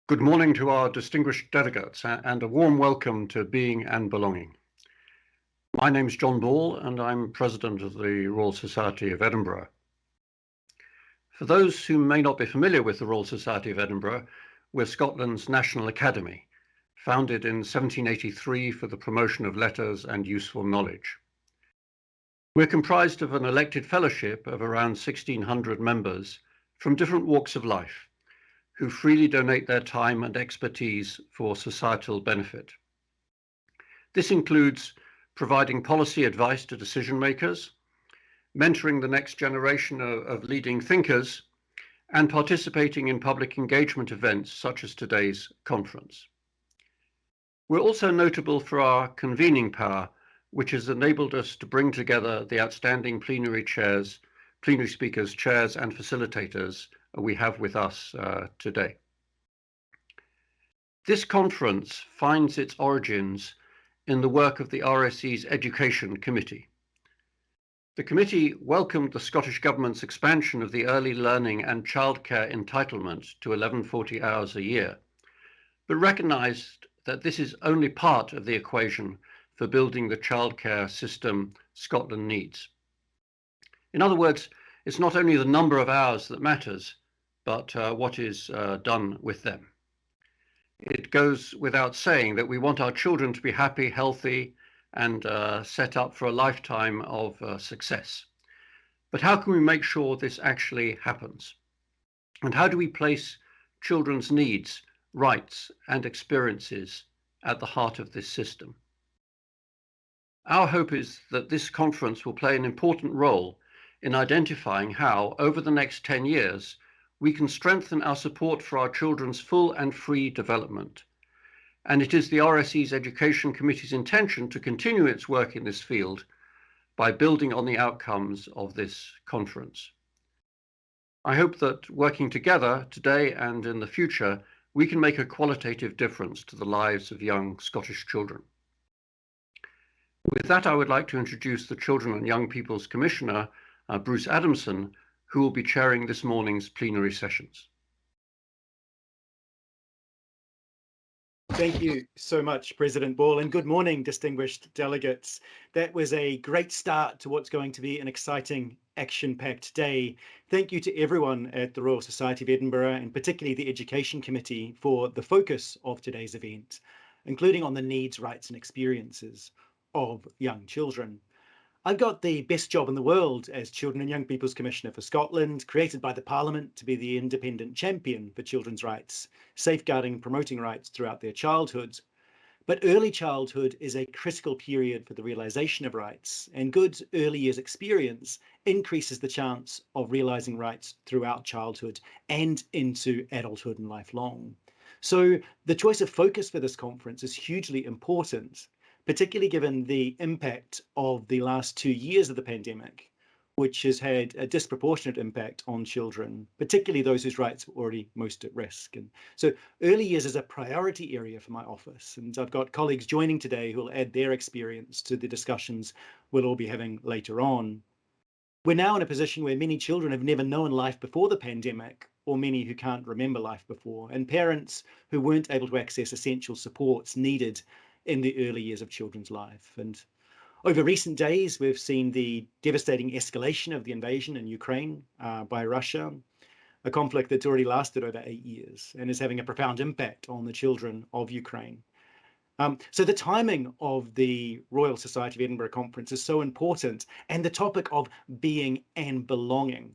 Good morning to our distinguished delegates and a warm welcome to Being and Belonging. My name is John Ball and I'm President of the Royal Society of Edinburgh. For those who may not be familiar with the Royal Society of Edinburgh, we're Scotland's National Academy, founded in 1783 for the promotion of letters and useful knowledge. We're comprised of an elected fellowship of around 1,600 members from different walks of life, who freely donate their time and expertise for societal benefit. This includes providing policy advice to decision makers, mentoring the next generation of leading thinkers, and participating in public engagement events such as today's conference. We're also notable for our convening power, which has enabled us to bring together the outstanding plenary speakers, chairs, and facilitators we have with us today. This conference finds its origins in the work of the RSE's Education Committee. The committee welcomed the Scottish Government's expansion of the early learning and childcare entitlement to 1140 hours a year, but recognised that this is only part of the equation for building the childcare system Scotland needs. In other words, it's not only the number of hours that matters, but what is done with them. It goes without saying that we want our children to be happy, healthy, and set up for a lifetime of success. But how can we make sure this actually happens? And how do we place children's needs, rights, and experiences at the heart of this system? Our hope is that this conference will play an important role in identifying how, over the next 10 years, we can strengthen our support for our children's full and free development. And it is the RSE's Education Committee's intention to continue its work in this field by building on the outcomes of this conference. I hope that working together today and in the future, we can make a qualitative difference to the lives of young Scottish children. With that, I would like to introduce the Children and Young People's Commissioner, Bruce Adamson, who will be chairing this morning's plenary sessions. Thank you so much, President Ball, and good morning, distinguished delegates. That was a great start to what's going to be an exciting, action-packed day. Thank you to everyone at the Royal Society of Edinburgh, and particularly the Education Committee, for the focus of today's event, including on the needs, rights, and experiences of young children. I've got the best job in the world as Children and Young People's Commissioner for Scotland, created by the Parliament to be the independent champion for children's rights, safeguarding and promoting rights throughout their childhood. But early childhood is a critical period for the realisation of rights, and good early years experience increases the chance of realising rights throughout childhood and into adulthood and lifelong. So the choice of focus for this conference is hugely important, particularly given the impact of the last 2 years of the pandemic, which has had a disproportionate impact on children, particularly those whose rights were already most at risk. And so early years is a priority area for my office, and I've got colleagues joining today who will add their experience to the discussions we'll all be having later on. We're now in a position where many children have never known life before the pandemic, or many who can't remember life before, and parents who weren't able to access essential supports needed in the early years of children's life. And over recent days, we've seen the devastating escalation of the invasion in Ukraine by Russia, a conflict that's already lasted over 8 years and is having a profound impact on the children of Ukraine. So the timing of the Royal Society of Edinburgh Conference is so important, and the topic of being and belonging